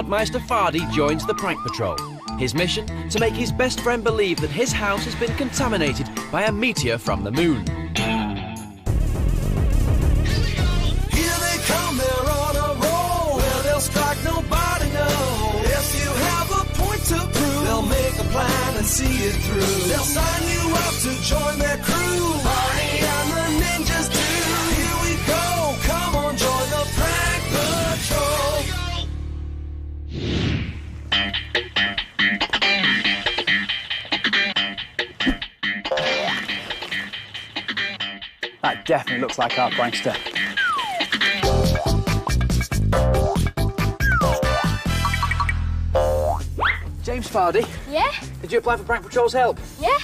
Meister Fardy joins the prank patrol. His mission? To make his best friend believe that his house has been contaminated by a meteor from the moon. Here they come, they're on a roll. Where they'll strike, nobody knows. If you have a point to prove, they'll make a plan and see it through. They'll sign you up to join their crew. Party and the ninjas do. Here we go, come on, join the prank patrol. That definitely looks like our prankster. James Fardy. Yeah? Did you apply for Prank Patrol's help? Yeah?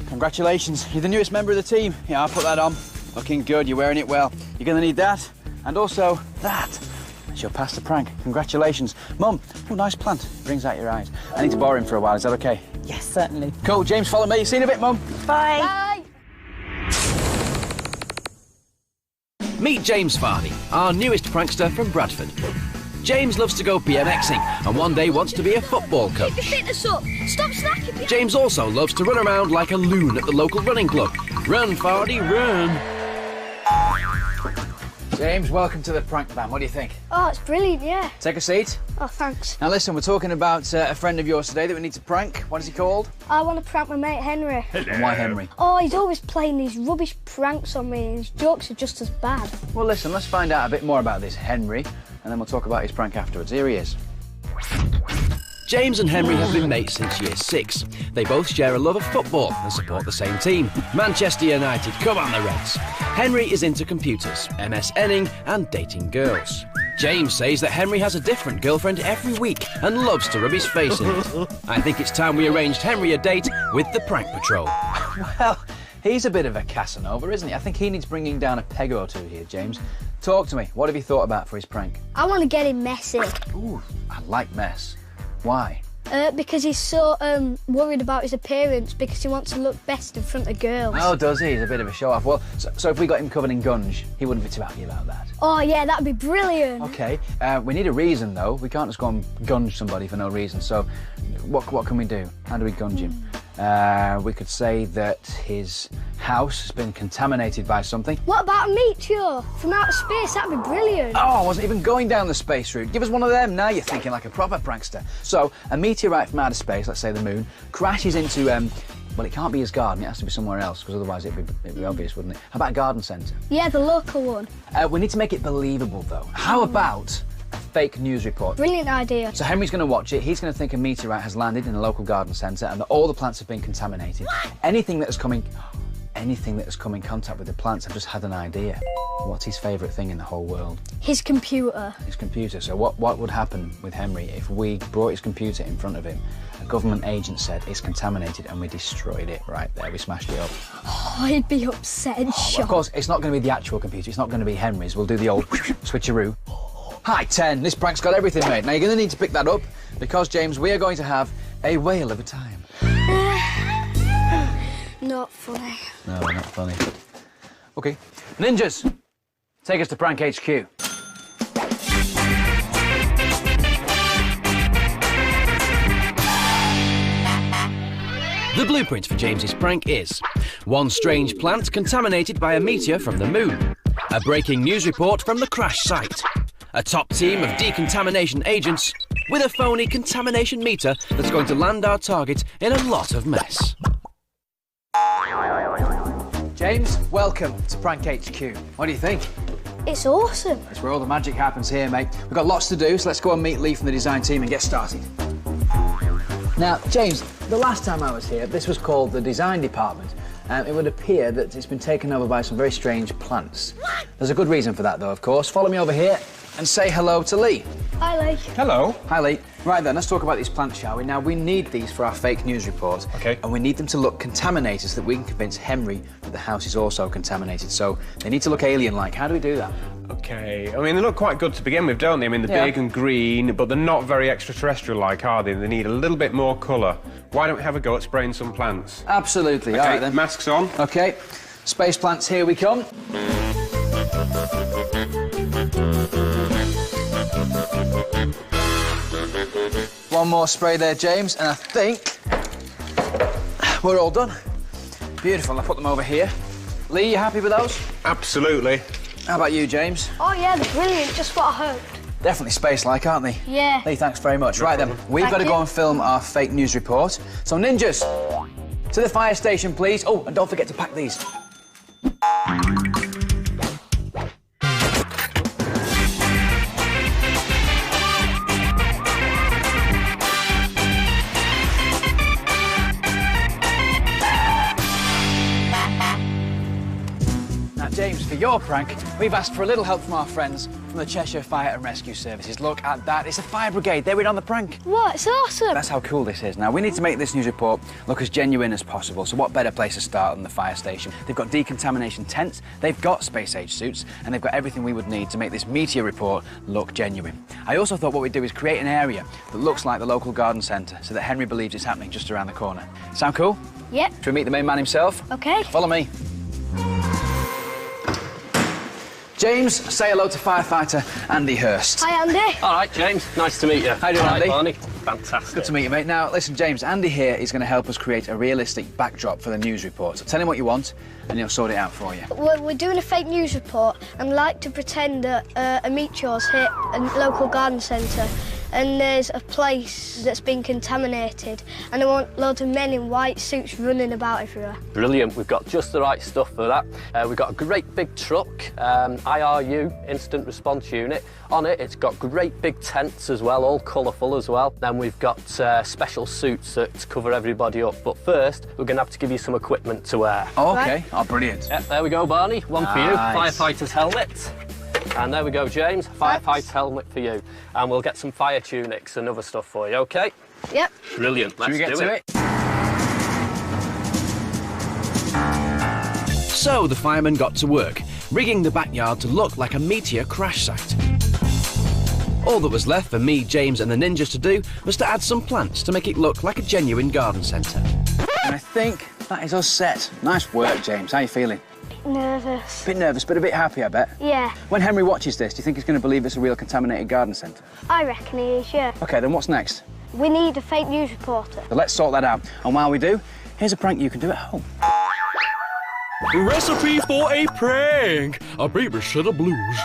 Congratulations, you're the newest member of the team. Yeah, I'll put that on. Looking good, you're wearing it well. You're going to need that, and also that. You'll pass the prank. Congratulations. Mum, oh, nice plant. Brings out your eyes. I need to borrow him for a while, is that okay? Yes, certainly. Cool, James, follow me. See you in a bit, Mum. Bye. Bye! Meet James Fardy, our newest prankster from Bradford. James loves to go BMXing and one day wants to be a football Keep your coach. fitness up! Stop snacking behind. James also loves to run around like a loon at the local running club. Run, Fardy, run! James, welcome to the prank van. What do you think? Oh, it's brilliant, yeah. Take a seat. Oh, thanks. Now listen, we're talking about a friend of yours today that we need to prank. What is he called? I want to prank my mate Henry. And why Henry? Oh, he's always playing these rubbish pranks on me and his jokes are just as bad. Well, listen, let's find out a bit more about this Henry, and then we'll talk about his prank afterwards. Here he is. James and Henry have been mates since year 6. They both share a love of football and support the same team. Manchester United, come on the Reds. Henry is into computers, MSNing and dating girls. James says that Henry has a different girlfriend every week and loves to rub his face in it. I think it's time we arranged Henry a date with the Prank Patrol. Well, he's a bit of a Casanova, isn't he? I think he needs bringing down a peg or two here, James. Talk to me. What have you thought about for his prank? I want to get him messy. Ooh, I like mess. Why? Because he's so worried about his appearance because he wants to look best in front of girls. Oh, does he? He's a bit of a show-off. Well, so if we got him covered in gunge, he wouldn't be too happy about that. Oh, yeah, that'd be brilliant. OK, we need a reason, though. We can't just go and gunge somebody for no reason. So what can we do? How do we gunge him? We could say that his house has been contaminated by something. What about a meteor from outer space? That'd be brilliant. Oh, I wasn't even going down the space route. Give us one of them. Now you're thinking like a proper prankster. So, a meteorite from outer space, let's say the moon, crashes into, well, it can't be his garden. It has to be somewhere else, because otherwise it'd be obvious, wouldn't it? How about a garden centre? Yeah, the local one. We need to make it believable, though. How about a fake news report? Brilliant idea. So Henry's going to watch it. He's going to think a meteorite has landed in a local garden centre and that all the plants have been contaminated. Anything that has come in contact with the plants, I've just had an idea. What's his favourite thing in the whole world? His computer. His computer. So what would happen with Henry if we brought his computer in front of him, a government agent said it's contaminated and we destroyed it right there, we smashed it up? Oh, he'd be upset and Well, shocked. of course, it's not going to be the actual computer, it's not going to be Henry's. We'll do the old switcheroo. Hi, 10, this prank's got everything, mate. Now you're going to need to pick that up because, James, we are going to have a whale of a time. Not funny. No, not funny. OK. Ninjas, take us to Prank HQ. The blueprint for James's prank is one strange plant contaminated by a meteor from the moon, a breaking news report from the crash site, a top team of decontamination agents with a phony contamination meter that's going to land our target in a lot of mess. James, welcome to Prank HQ. What do you think? It's awesome. That's where all the magic happens here, mate. We've got lots to do, so let's go and meet Lee from the design team and get started. Now, James, the last time I was here, this was called the design department. It would appear that it's been taken over by some very strange plants. There's a good reason for that, though, of course. Follow me over here and say hello to Lee. Hi, Lee. Hello. Hi, Lee. Right then, let's talk about these plants, shall we? Now, we need these for our fake news report. OK. And we need them to look contaminated so that we can convince Henry that the house is also contaminated. So they need to look alien-like. How do we do that? OK. I mean, they look quite good to begin with, don't they? I mean, they're big and green, but they're not very extraterrestrial-like, are they? They need a little bit more colour. Why don't we have a go at spraying some plants? Absolutely. OK, All right, then. masks on. OK. Space plants, here we come. One more spray there, James, and I think we're all done. Beautiful, I'll put them over here. Lee, you happy with those? Absolutely. How about you, James? Oh yeah, they're brilliant, just what I hoped. Definitely space-like, aren't they? Yeah. Lee, thanks very much. Right then, we've got to go and film our fake news report. So, ninjas, to the fire station, please. Oh, and don't forget to pack these. James, for your prank, we've asked for a little help from our friends from the Cheshire Fire and Rescue Services. Look at that, it's a fire brigade. They're in on the prank. What? It's awesome. That's how cool this is. Now, we need to make this news report look as genuine as possible, so what better place to start than the fire station? They've got decontamination tents, they've got space-age suits, and they've got everything we would need to make this Meteor report look genuine. I also thought what we'd do is create an area that looks like the local garden centre so that Henry believes it's happening just around the corner. Sound cool? Yep. Should we meet the main man himself? OK. Follow me. James, say hello to firefighter Andy Hurst. Hi, Andy. All right, James. Nice to meet you. How you doing, Andy? Barney. Fantastic. Good to meet you, mate. Now, listen, James, Andy here is going to help us create a realistic backdrop for the news report. So tell him what you want, and he'll sort it out for you. We're doing a fake news report and like to pretend that a meteor's hit a local garden centre and there's a place that's been contaminated and I want loads of men in white suits running about everywhere. Brilliant. We've got just the right stuff for that. We've got a great big truck, IRU, Instant Response Unit. On it, it's got great big tents as well, all colourful as well. Then we've got special suits that cover everybody up. But first, we're going to have to give you some equipment to wear. Oh, OK. Right. Oh, brilliant. Yep, there we go, Barney. One for you. Firefighter's helmet. And there we go, James. Firefighter's helmet for you. And we'll get some fire tunics and other stuff for you, OK? Yep. Brilliant. Let's Should we get do to it? So the firemen got to work, rigging the backyard to look like a Meteor crash site. All that was left for me, James and the ninjas to do was to add some plants to make it look like a genuine garden centre. And I think that is us set. Nice work, James. How are you feeling? Nervous. A bit nervous, but a bit happy, I bet. Yeah. When Henry watches this, do you think he's going to believe it's a real contaminated garden centre? I reckon he is, yeah. OK, then what's next? We need a fake news reporter. So let's sort that out. And while we do, here's a prank you can do at home. Recipe for a prank! A babysitter blues.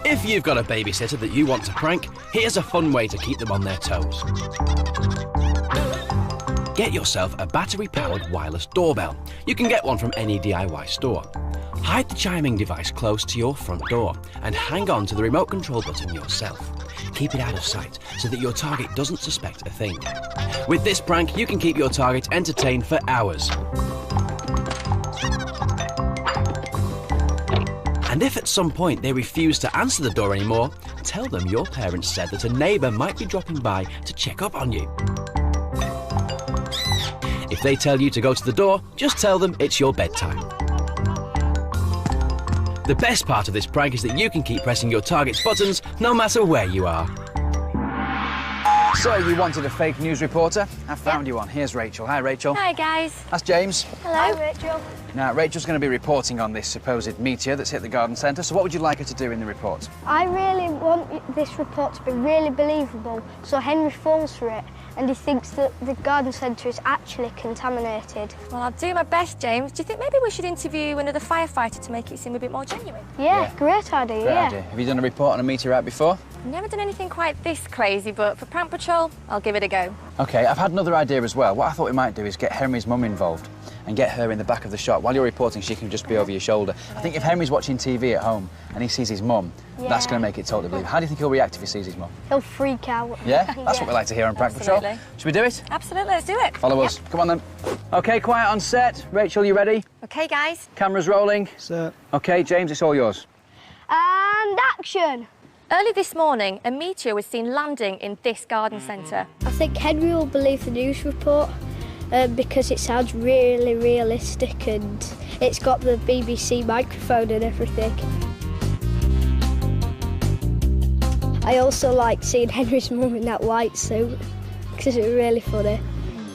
If you've got a babysitter that you want to prank, here's a fun way to keep them on their toes. Get yourself a battery-powered wireless doorbell. You can get one from any DIY store. Hide the chiming device close to your front door and hang on to the remote control button yourself. Keep it out of sight so that your target doesn't suspect a thing. With this prank, you can keep your target entertained for hours. And if at some point they refuse to answer the door anymore, tell them your parents said that a neighbour might be dropping by to check up on you. If they tell you to go to the door, just tell them it's your bedtime. The best part of this prank is that you can keep pressing your target's buttons no matter where you are. So, you wanted a fake news reporter? I found you one. Here's Rachel. Hi, Rachel. Hi, guys. That's James. Hello. Hi, Rachel. Now, Rachel's going to be reporting on this supposed meteor that's hit the garden centre, so what would you like her to do in the report? I really want this report to be really believable, so Henry falls for it and he thinks that the garden centre is actually contaminated. Well, I'll do my best, James. Do you think maybe we should interview another firefighter to make it seem a bit more genuine? Yeah. Great idea, Great idea. Have you done a report on a meteorite before? I've never done anything quite this crazy, but for Prank Patrol, I'll give it a go. OK, I've had another idea as well. What I thought we might do is get Henry's mum involved and get her in the back of the shot. While you're reporting, she can just be over your shoulder. I think if Henry's watching TV at home and he sees his mum, that's going to make it totally believable. How do you think he'll react if he sees his mum? He'll freak out. Yeah? That's what we like to hear on Prank Patrol. Should we do it? Absolutely, let's do it. Follow us. Come on then. OK, quiet on set. Rachel, you ready? OK, guys. Cameras rolling. Sir. OK, James, it's all yours. And action! Early this morning, a meteor was seen landing in this garden centre. I think Henry will believe the news report because it sounds really realistic and it's got the BBC microphone and everything. I also like seeing Henry's mum in that white suit because it's really funny.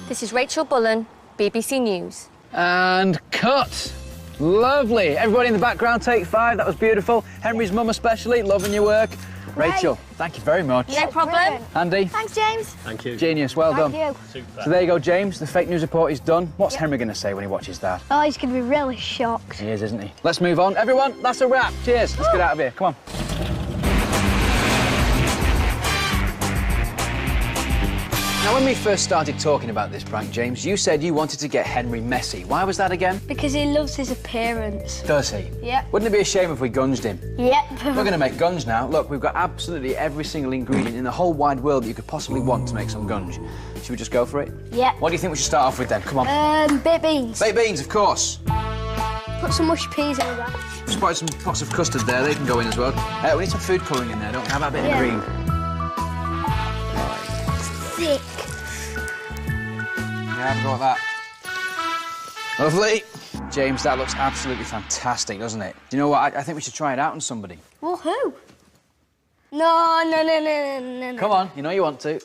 This is Rachel Bullen, BBC News. And cut. Lovely. Everybody in the background, take 5. That was beautiful. Henry's mum especially, loving your work. Rachel, thank you very much. No problem. Andy. Thanks, James. Thank you. Genius, well done. Thank you. Super. So there you go, James. The fake news report is done. What's Henry going to say when he watches that? Oh, he's going to be really shocked. He is, isn't he? Let's move on. Everyone, that's a wrap. Cheers. Let's get out of here. Come on. Now, when we first started talking about this prank, James, you said you wanted to get Henry messy. Why was that again? Because he loves his appearance. Does he? Yep. Wouldn't it be a shame if we gunged him? Yep. We're going to make gunge now. Look, we've got absolutely every single ingredient in the whole wide world that you could possibly want to make some gunge. Should we just go for it? Yep. What do you think we should start off with then? Come on. Baked beans. Baked beans, of course. Put some mushed peas in that. Just put some pots of custard there. They can go in as well. We need some food colouring in there, don't we? How about a bit of green? Thick. Yeah, have a go at that. Lovely. James, that looks absolutely fantastic, doesn't it? Do you know what? I think we should try it out on somebody. Well, who? No. Come on, you know you want to.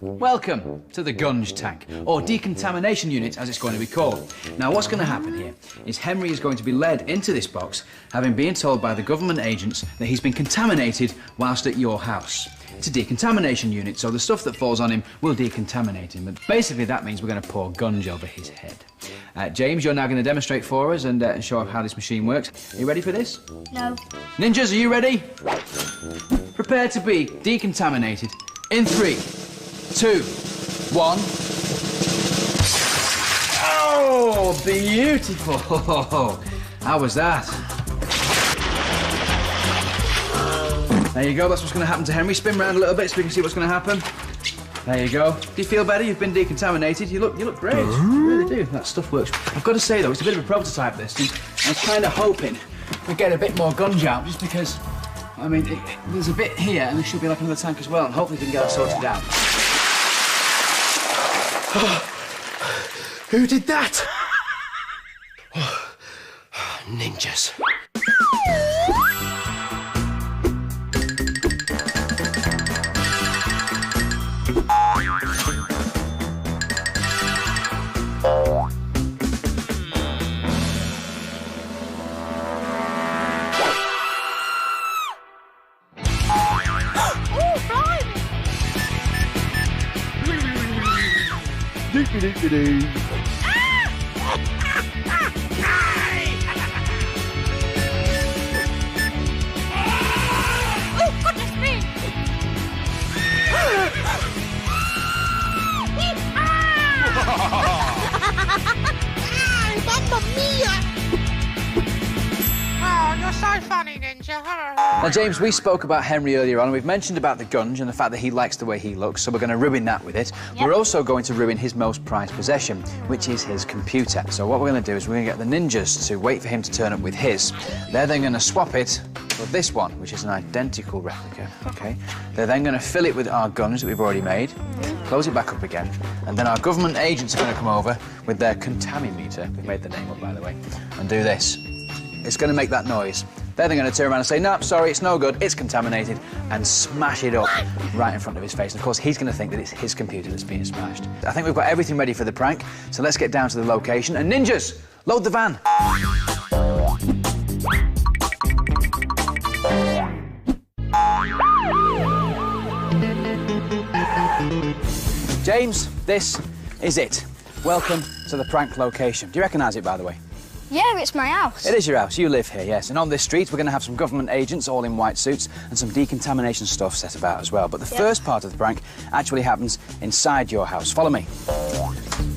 Welcome to the gunge tank, or decontamination unit as it's going to be called. Now what's going to happen here is Henry is going to be led into this box, having been told by the government agents that he's been contaminated whilst at your house. It's a decontamination unit, so the stuff that falls on him will decontaminate him, but basically that means we're going to pour gunge over his head. James, you're now going to demonstrate for us and show off how this machine works. Are you ready for this? No. Ninjas, are you ready? Prepare to be decontaminated in 3, 2, 1. Oh, beautiful! How was that? There you go, that's what's going to happen to Henry. Spin round a little bit so we can see what's going to happen. There you go. Do you feel better? You've been decontaminated. You look great. You really do. That stuff works. I've got to say, though, it's a bit of a prototype, this. And I was kind of hoping we'd get a bit more gunge out, just because, I mean, there's a bit here, and there should be like another tank as well, and hopefully we can get it sorted out. Who did that? Ninjas. Oh, goodness me! Mamma mia! Oh, you're so funny, Ninja. Now, James, we spoke about Henry earlier on, and we've mentioned about the gunge and the fact that he likes the way he looks, so we're going to ruin that with it. Yep. We're also going to ruin his most prized possession, which is his computer. So what we're going to do is we're going to get the ninjas to wait for him to turn up with his. They're then going to swap it with this one, which is an identical replica, OK? They're then going to fill it with our guns that we've already made, close it back up again, and then our government agents are going to come over with their contamimeter, we've made the name up, by the way, and do this. It's going to make that noise. Then they're going to turn around and say, no, sorry, it's no good, it's contaminated, and smash it up right in front of his face. And of course, he's going to think that it's his computer that's being smashed. I think we've got everything ready for the prank, so let's get down to the location. And ninjas, load the van. James, this is it. Welcome to the prank location. Do you recognise it, by the way? Yeah, it's my house. It is your house. You live here, yes. And on this street, we're going to have some government agents all in white suits and some decontamination stuff set about as well. But the first part of the prank actually happens inside your house. Follow me.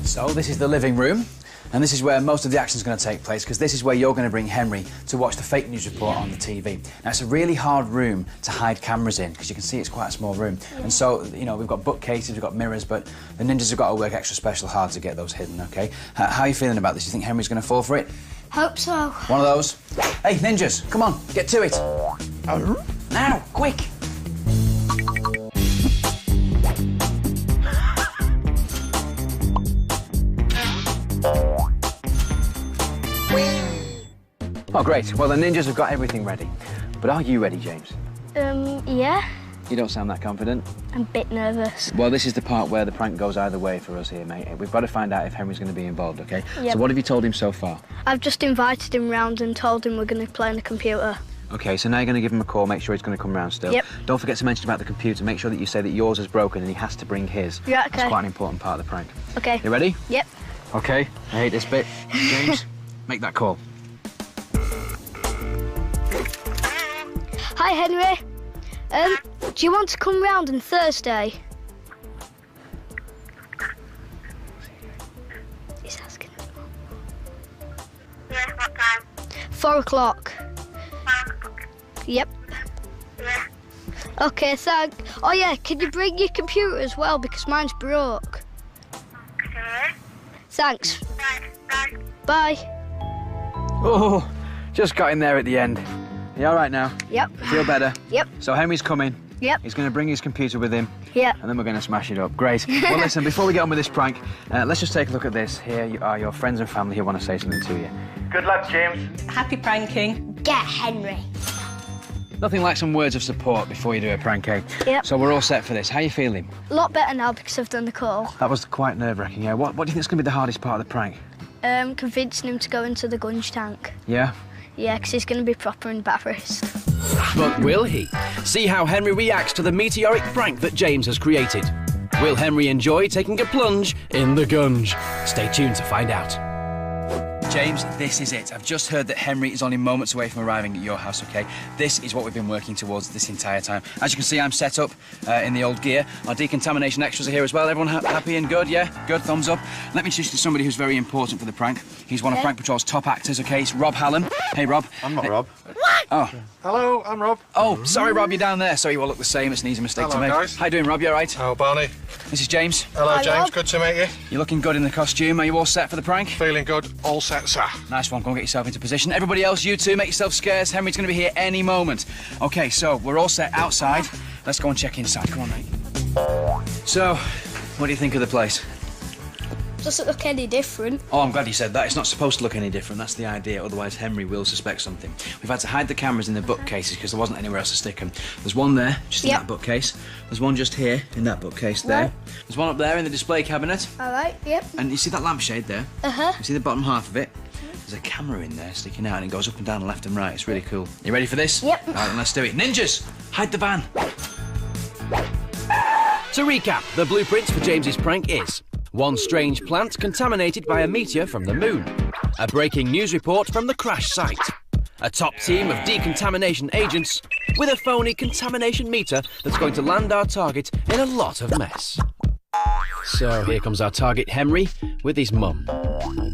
So this is the living room. And this is where most of the action is going to take place, because this is where you're going to bring Henry to watch the fake news report on the TV. Now, it's a really hard room to hide cameras in, because you can see it's quite a small room. And so, you know, we've got bookcases, we've got mirrors, but the ninjas have got to work extra special hard to get those hidden, OK? How are you feeling about this? Do you think Henry's going to fall for it? Hope so. One of those? Hey, ninjas, come on, get to it. Now, quick. Oh, great. Well, the ninjas have got everything ready. But are you ready, James? Yeah. You don't sound that confident. I'm a bit nervous. Well, this is the part where the prank goes either way for us here, mate. We've got to find out if Henry's going to be involved, OK? Yep. So what have you told him so far? I've just invited him round and told him we're going to play on the computer. OK, so now you're going to give him a call, make sure he's going to come round still. Yep. Don't forget to mention about the computer. Make sure that you say that yours is broken and he has to bring his. Yeah, OK. It's quite an important part of the prank. OK. You ready? Yep. OK, I hate this bit. James, make that call. Hi, Henry. Do you want to come round on Thursday? He's asking. Yeah, what time? 4 o'clock. Yep. Yeah. OK, thanks. Oh, yeah, can you bring your computer as well, because mine's broke? Okay. Thanks. Bye. Bye. Oh, just got in there at the end. You all right now? Yep. Feel better? Yep. So Henry's coming. Yep. He's going to bring his computer with him. Yep. And then we're going to smash it up. Great. Well, listen, before we get on with this prank, let's just take a look at this. Here you are, your friends and family who want to say something to you. Good luck, James. Happy pranking. Get Henry. Nothing like some words of support before you do a prank, eh? Yep. So we're all set for this. How are you feeling? A lot better now because I've done the call. That was quite nerve-wracking, yeah. What do you think is going to be the hardest part of the prank? Convincing him to go into the gunge tank. Yeah? Yeah, because he's going to be proper embarrassed. But will he? See how Henry reacts to the meteoric prank that James has created. Will Henry enjoy taking a plunge in the gunge? Stay tuned to find out. James, this is it. I've just heard that Henry is only moments away from arriving at your house, OK? This is what we've been working towards this entire time. As you can see, I'm set up in the old gear. Our decontamination extras are here as well. Everyone happy and good, yeah? Good, thumbs up. Let me introduce you to somebody who's very important for the prank. He's one of Prank Patrol's top actors, OK? It's Rob Hallam. Hey, Rob. I'm not Rob. What? Oh. Hello, I'm Rob. Oh, sorry, Rob, you're down there. Sorry, you all look the same. It's an easy mistake to make. Guys. How you doing, Rob? You all right? Oh, Barney. This is James. Hello, Hi, James. Rob. Good to meet you. You're looking good in the costume. Are you all set for the prank? Feeling good. All set, sir. Nice one. Go and get yourself into position. Everybody else, you two, make yourself scarce. Henry's going to be here any moment. OK, so we're all set outside. Let's go and check inside. Come on, mate. So, what do you think of the place? Doesn't look any different. Oh, I'm glad you said that. It's not supposed to look any different. That's the idea. Otherwise, Henry will suspect something. We've had to hide the cameras in the bookcases because there wasn't anywhere else to stick them. There's one there, just in that bookcase. There's one just here, in that bookcase there. Right. There's one up there in the display cabinet. All right, yep. And you see that lampshade there? Uh-huh. You see the bottom half of it? There's a camera in there sticking out and it goes up and down, left and right. It's really cool. You ready for this? Yep. All right, then let's do it. Ninjas, hide the van. To recap, the blueprint for James's prank is: one strange plant contaminated by a meteor from the moon, a breaking news report from the crash site, a top team of decontamination agents with a phony contamination meter that's going to land our target in a lot of mess. So here comes our target, Henry, with his mum.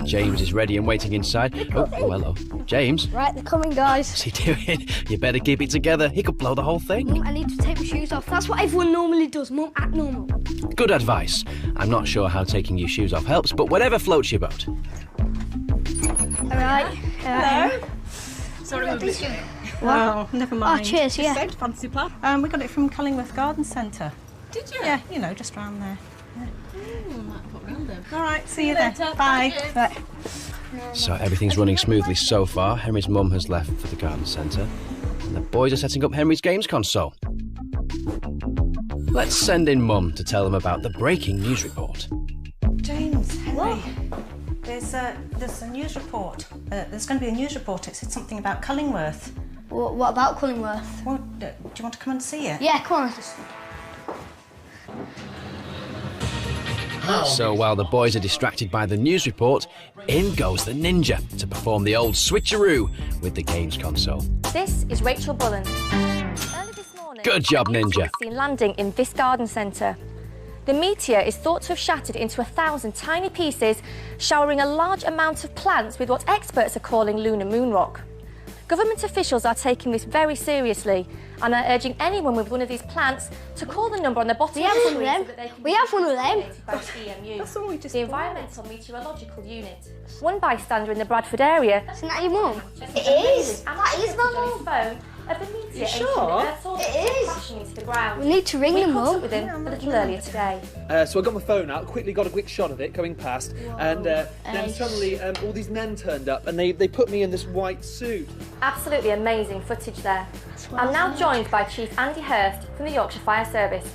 James is ready and waiting inside. Oh, hello. James? Right, they're coming, guys. What's he doing? You better keep it together. He could blow the whole thing. Mum, I need to take my shoes off. That's what everyone normally does. Mum, act normal. Good advice. I'm not sure how taking your shoes off helps, but whatever floats your boat. All right. Hello. Sorry, well, never mind. Oh, cheers, yeah. Just fancy plan. We got it from Cullingworth Garden Centre. Did you? Yeah, you know, just round there. All right, see you then. Bye. Right. So everything's running smoothly so far. Henry's mum has left for the garden centre, and the boys are setting up Henry's games console. Let's send in Mum to tell them about the breaking news report. James, Henry, there's a news report. There's going to be a news report. It said something about Cullingworth. What about Cullingworth? Well, do you want to come and see it? Yeah, come on. So while the boys are distracted by the news report, in goes the ninja to perform the old switcheroo with the games console. This is Rachel Bullen. Early this morning, Good job, Ninja. was seen landing in this garden centre. The meteor is thought to have shattered into 1,000 tiny pieces, showering a large amount of plants with what experts are calling lunar moon rock. Government officials are taking this very seriously and are urging anyone with one of these plants to call the number on the bottom of the screen so that they can We have one of them. by CMU, That's all we just the Environmental Meteorological Unit. One bystander in the Bradford area Isn't that your mum? It is. That is my on his mum. phone of the meteor sure? It is. crashing into the ground. We need to ring We them, caught up Mum. with him a little earlier today. So I got my phone out, quickly got a quick shot of it going past, and then Ace. suddenly all these men turned up and they put me in this white suit. Absolutely amazing footage there. I'm now joined by Chief Andy Hurst from the Yorkshire Fire Service.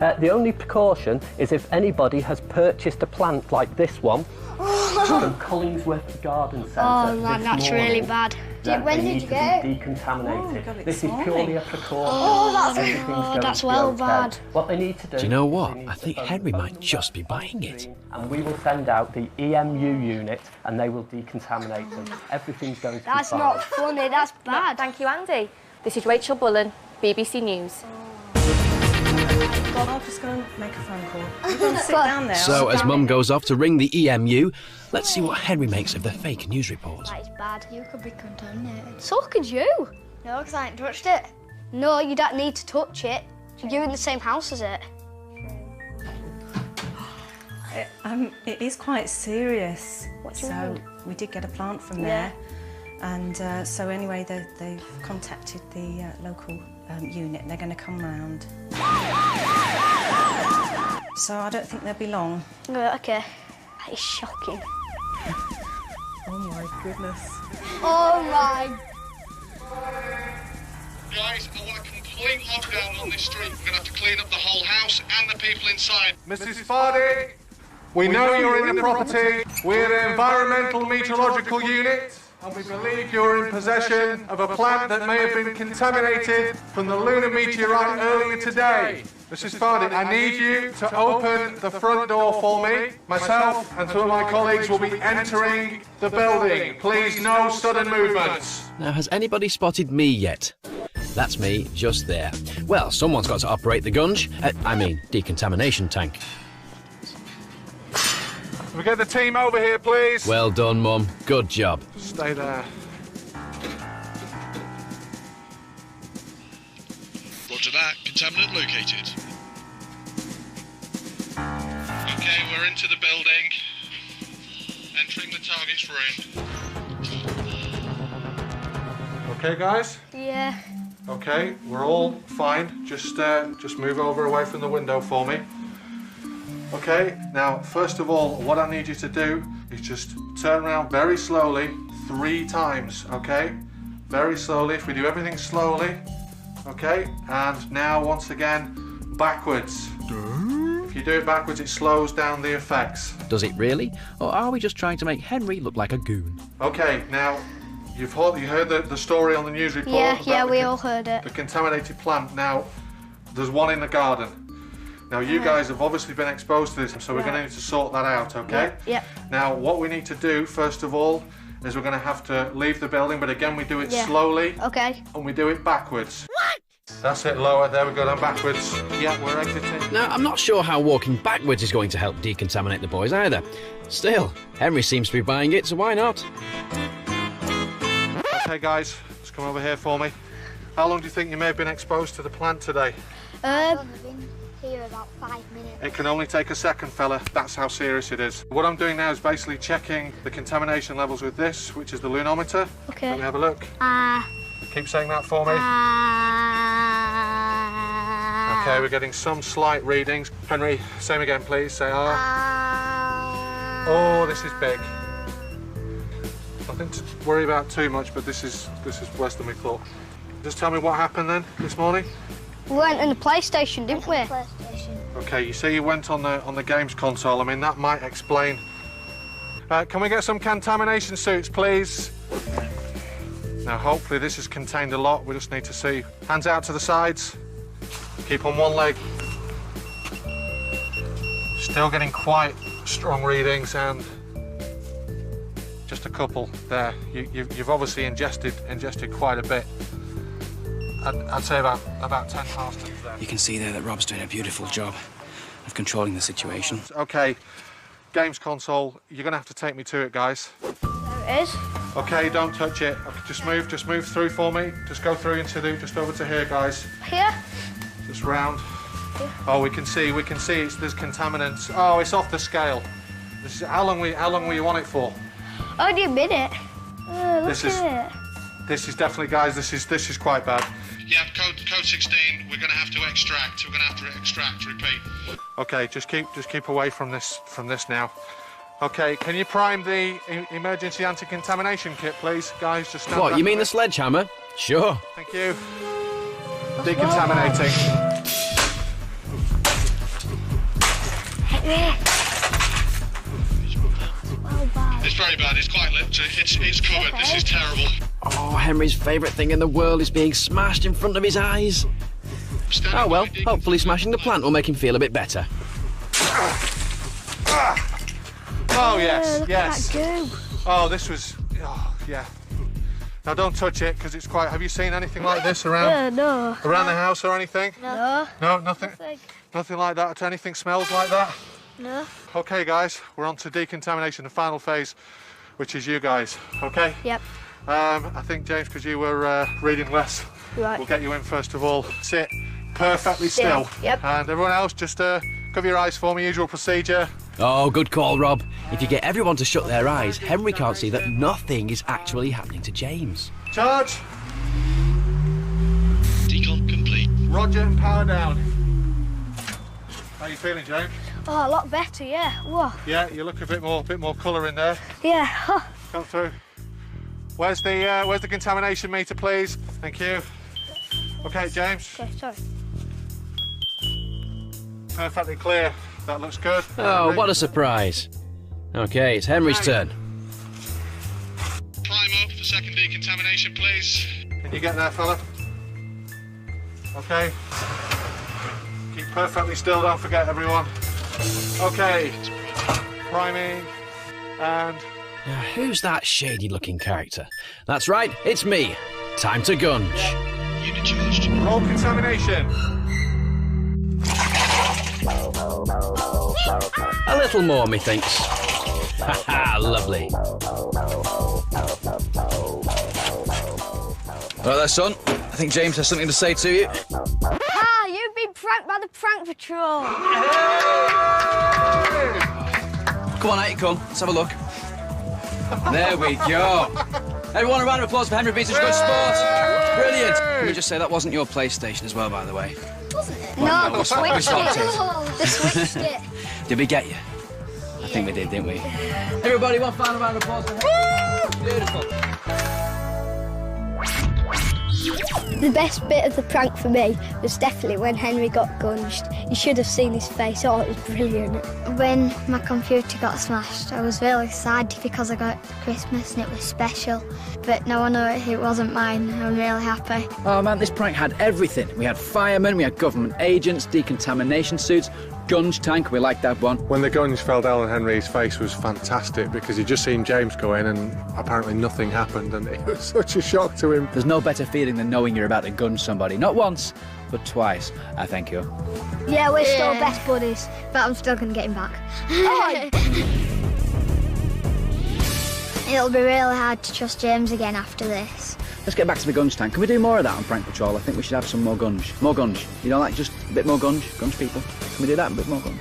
The only precaution is if anybody has purchased a plant like this one, from Collingsworth Garden Centre. Oh man, that's really bad. When did you get it? Decontaminated. This is purely a precaution. That's well bad. What they need to do. Do you know what? I think Henry might just be buying it. And we will send out the EMU unit, and they will decontaminate them. Everything's going to be fine. That's not funny. That's bad. Thank you, Andy. This is Rachel Bullen, BBC News. I'm just going to make a phone call. You're going to sit down there. So, as Mum goes off to ring the EMU, let's see what Henry makes of the fake news report. That is bad. You could be contaminated. So could you. No, because I ain't touched it. No, you don't need to touch it. You're in the same house as it. It is quite serious. What do you So mean? we did get a plant from there. And so anyway, they've contacted the local unit. They're going to come round. So I don't think they'll be long. Okay. That is shocking. Oh my goodness. Oh my. Guys, I want a complete lockdown on this street. We're going to have to clean up the whole house and the people inside. Mrs. Fardy, we know you're in the property. We're the Environmental Meteorological Unit, and we believe you're in possession of a plant that may have been contaminated from the lunar meteorite earlier today. Mrs. Fardy, I need you to open the front door for me. Myself and two of my colleagues will be entering the building. Please, no sudden movements. Now, has anybody spotted me yet? That's me, just there. Well, someone's got to operate the decontamination tank. Can we get the team over here, please? Well done, Mum. Good job. Stay there. Roger that. Contaminant located. Okay, we're into the building. Entering the target's room. Okay, guys? Yeah. Okay, we're all fine. Just move over away from the window for me. Okay, now, first of all, what I need you to do is just turn around very slowly 3 times, okay? Very slowly. If we do everything slowly, okay? And now, once again, backwards. If you do it backwards, it slows down the effects. Does it really? Or are we just trying to make Henry look like a goon? Okay, now, you heard the story on the news report? Yeah, we all heard it. The contaminated plant. Now, there's one in the garden. Now, you guys have obviously been exposed to this, so we're going to need to sort that out, okay? Yeah. Now, what we need to do, first of all, is we're going to have to leave the building, but again, we do it slowly. Okay. And we do it backwards. What? That's it, lower. There we go, then backwards. Yeah, we're exiting. Now, I'm not sure how walking backwards is going to help decontaminate the boys either. Still, Henry seems to be buying it, so why not? Okay, guys, just come over here for me. How long do you think you may have been exposed to the plant today? I've only been here about 5 minutes. It can only take a second, fella. That's how serious it is. What I'm doing now is basically checking the contamination levels with this, which is the lunometer. Okay. Let me have a look. Keep saying that for me. Okay, we're getting some slight readings. Henry, same again, please. Say ah. Oh, this is big. Nothing to worry about too much, but this is worse than we thought. Just tell me what happened then this morning. We went in the PlayStation, didn't we? PlayStation. Okay, you say you went on the games console. I mean, that might explain. Can we get some contamination suits, please? Now, hopefully this has contained a lot. We just need to see. Hands out to the sides. Keep on one leg. Still getting quite strong readings, and just a couple there. You've obviously ingested quite a bit. I'd say about 10 parcels there. You can see there that Rob's doing a beautiful job of controlling the situation. Okay, games console, you're going to have to take me to it, guys. There it is. Okay, don't touch it. Okay, just move through for me. Just go through into just over to here, guys. Here? Just round. Here. Oh, we can see there's contaminants. Oh, it's off the scale. This is how long were you on it for? Only a minute. Look at it. This is definitely, guys, this is quite bad. Yeah, code 16, we're going to have to extract. We're going to have to extract, repeat. Okay, just keep away from this now. Okay, can you prime the emergency anti-contamination kit, please? Guys, just stand What, back you mean a the bit. sledgehammer? Sure. Thank you. Decontaminating. Well bad. it's very bad. It's quite lit. It's covered. This is terrible. Oh, Henry's favourite thing in the world is being smashed in front of his eyes. Oh well, hopefully smashing the plant will make him feel a bit better. Oh yes, Look yes. at that goo. Oh, this was. Oh yeah. Now don't touch it because it's quite. Have you seen anything like this around? No. Around the house or anything? No. No, nothing. Nothing like that. Anything smells like that? No. Okay, guys, we're on to decontamination, the final phase, which is you guys. Okay? Yep. I think James, because you were reading less, Right. we'll get you in first of all. Sit perfectly still. Yep. And everyone else, just cover your eyes for me. Usual procedure. Oh, good call, Rob. If you get everyone to shut their eyes, Henry can't see that nothing is actually happening to James. Charge. Decon complete. Roger and power down. How are you feeling, James? Oh, a lot better, yeah. Whoa. Yeah, you look a bit more colour in there. Yeah. Come through. Where's the contamination meter, please? Thank you. Okay, James. Okay, sorry. Perfectly clear. That looks good. Oh, what a surprise. Okay, it's Henry's turn. Prime up for second decontamination, please. Can you get there, fella? Okay. Keep perfectly still, don't forget, everyone. Okay. Priming. And... Now, who's that shady-looking character? That's right, it's me. Time to gunge. Unit charged. Roll contamination. A little more, methinks. Haha, lovely. Right there, son. I think James has something to say to you. Ah, you've been pranked by the prank patrol. Come on, out you come. Let's have a look. There we go. Everyone, a round of applause for Henry being such a good sport. Brilliant. Can we just say that wasn't your PlayStation as well, by the way? Wasn't it? Well, No, we switched swapped it. They switched it. Did we get you? I think we did, didn't we? Everybody, one final round of applause for Henry. Beautiful. The best bit of the prank for me was definitely when Henry got gunged. You should have seen his face. Oh, it was brilliant. When my computer got smashed, I was really sad because I got it for Christmas and it was special. But now I know it wasn't mine. I'm really happy. Oh man, this prank had everything. We had firemen, we had government agents, decontamination suits, gunge tank, we liked that one. When the gunge fell down on Henry, his face was fantastic because he'd just seen James go in and apparently nothing happened and it was such a shock to him. There's no better feeling than knowing you're about to gunge somebody. Not once, but twice. I thank you. Yeah, we're still best buddies. But I'm still going to get him back. Oh, It'll be really hard to trust James again after this. Let's get back to the gunge tank. Can we do more of that on Prank Patrol? I think we should have some more gunge. More gunge. You know, like just a bit more gunge. Gunge people. Can we do that? A bit more gunge.